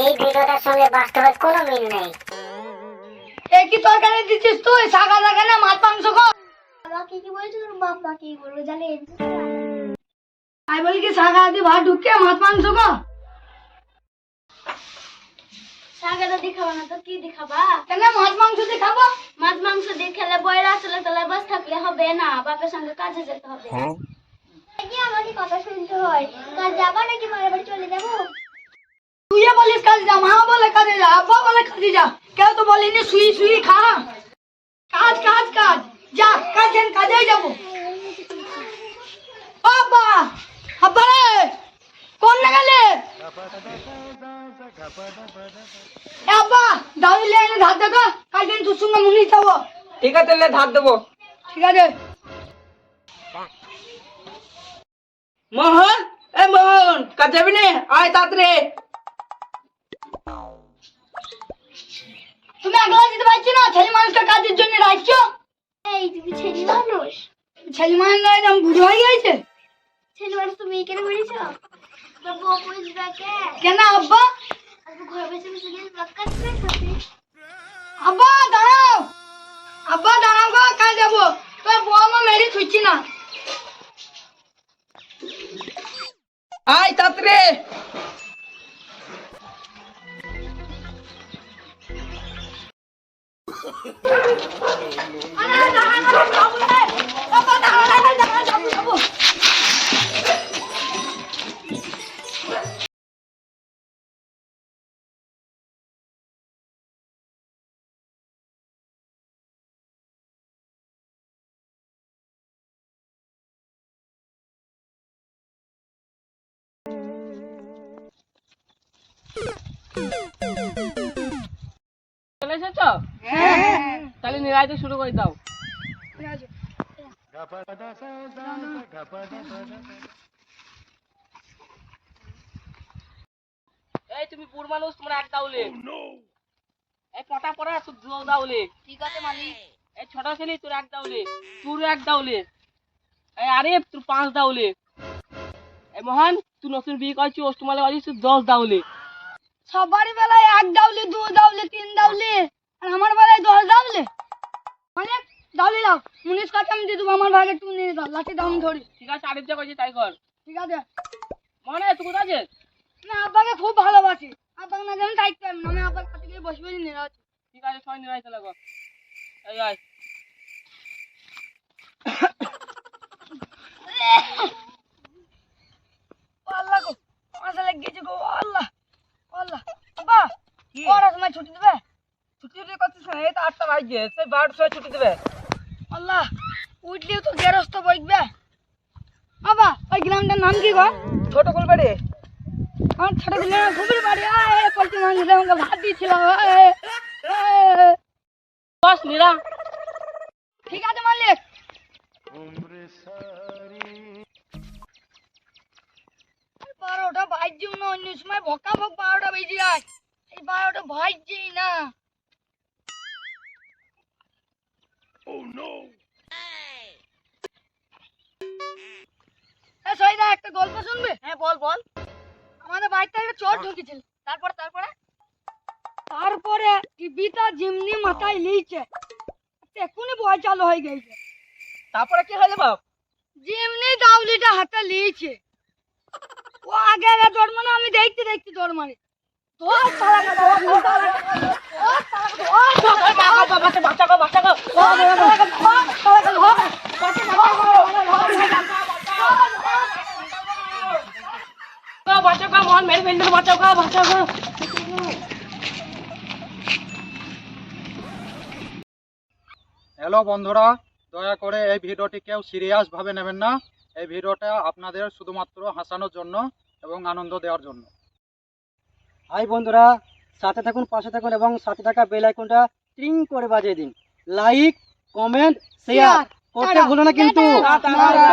এই ভিডিওটার সঙ্গে বাস্তবের কোনো মিল নেই। এ কি তরকারি দিচ্ছিস তুই? শাকা শাকা না মাছ মাংস কর। বাবাকে কি বলছো? বাবা কি বললো জানেন? আমি বলি কি শাকা দিয়ে ভাত ঢুকে মাছ মাংস কর। শাকাটা দিয়ে খাবো না তো কি দিয়ে খাবা? কেন মাছ মাংস দিয়ে খাবো? মাছ মাংস দিয়ে খেলে বয়রা চলে তলে বস থাকলে হবে না, বাপের সঙ্গে কাজে যেতে হবে। কি আমাকে কথা শুনতে হয়? কাজ যাবা নাকি মায়ের বাড়ি চলে যাবো? তুই বলিস কাজে যা, মা বলে কাজে যা, আব্বা বলে কাজে যা, কেউ তো বলিনি শুই শুই খা। কাজ কাজ কাজ, যা কাজে যাবো। আব্বা আব্বা রে কোন না গেলে? আব্বা দাউলে এনে ধার দেবো, কাল দিন তোর সঙ্গে মুনি যাবো। ঠিক আছে, লে ধার দেবো। ঠিক আছে। মোহন, এ মোহন, কাজ যাবি না? আয় তাড়াতাড়ি। তুমি একলা যেতে পারছো না? ছেলে মানুষকে কাজের জন্য রাখছো। এই তুমি ছেলে মানুষ? ছেলে মানুষ নয়, আমি বুড়ো হয়ে গেছে। ছেলে মানুষ তুমি কেন বলেছ? তোর বউ বুঝবে কে? কেন আব্বা? আজকে ঘরে বসে বসে গেলে ভাত খাচ্ছে খাচ্ছে। আব্বা দাঁড়াও, আব্বা দাঁড়াও গো, কাজ যাবো। তোর বউ আমার মেরে ছুটছি না। আয় তাড়াতাড়ি। চলে এসেছো? তাহলে নিরাইতে শুরু করে দাও। এই তুমি বুড় মানুষ, তোমরা এক দাউলে। এই পটা পড়া তুই দু দাউলে। ঠিক আছে মালিক। এই ছোট ছেলে তোর এক দাউলে, তোর এক দাউলে। এই আরিফ তোর 5 দাউলে। এই মোহন তুই নতুন বিয়ে করছিস, অষ্টমালে বাজিস, তুই 10 দাউলে। সবারই বেলায় এক দাউলে, দু দাউলে, তিন দাউলে, আর আমার বেলায় 10 দাউলে। মালিক দাউলে দাও, মুনিশ কাছে আমি দিয়ে দেবো, আমার ভাগে তুমি নিয়ে দাও, লাঠি দাম ধরি। ঠিক আছে, আরিফ যা করছিস তাই কর। ঠিক আছে। মনে তুই কোথায় আছিস? না আব্বাকে খুব ভালোবাসি, আব্বাকে না জানি থাকতে পারবি না, আমি আব্বার কাছে গিয়ে বসে বসে নিয়ে যাচ্ছি। ঠিক আছে, সবাই নিরাইতে লাগো। এই আয়। আল্লাহ গো, মাথা লেগে গেছে গো, আল্লাহ আল্লাহ। আব্বা ওরা সময় ছুটি দেবে? ছুটি দিয়ে করছিস না? এই তো 8টা বাজছে, সেই 12টার সময় ছুটি দেবে। আল্লাহ উঠলেও তো গেরস্ত বইকবে। আব্বা ওই গ্রামটার নাম কি গো? ছোট কুলবাড়ি। আমার ছোট ছেলে ঘুমিয়ে বাড়ি পলটি মাংস আমাকে ভাত দিয়েছিল। বস নিরা। ঠিক আছে মালিক। বারোটা বাজছে না, অন্য সময় ভকা ভক 12টা বেজে যায়, এই 12টা বাজছেই না। সৈদা একটা গল্প শুনবে? হ্যাঁ বল বল। আমাদের বাড়িতে একটা চোর ঢুকেছিল। তারপরে তারপরে টিভিটা যেমনি মাথায় লিয়েছে, এখনই ভয় চালু হয়ে গেছে। তারপরে কি হলো বাপ? যেমনি দাউলিটা হাতে লিয়েছে, ও আগে আগে দৌড় মানে, আমি দেখতে দেখতে দৌড় মারি। ধর তারা ধর, ধর তারা মোহন মেরে ফেলতে, বাঁচাও গা, বাঁচাও গা। হ্যালো বন্ধুরা, দয়া করে এই ভিডিওটি কেউ সিরিয়াস ভাবে নেবেন না। এই ভিডিওটা আপনাদের শুধুমাত্র হাসানোর জন্য এবং আনন্দ দেওয়ার জন্য। হাই বন্ধুরা, সাথে থাকুন, পাশে থাকুন এবং সাথে থাকা বেল আইকনটা ট্রিং করে বাজিয়ে দিন। লাইক, কমেন্ট, শেয়ার করতে ভুলো না কিন্তু।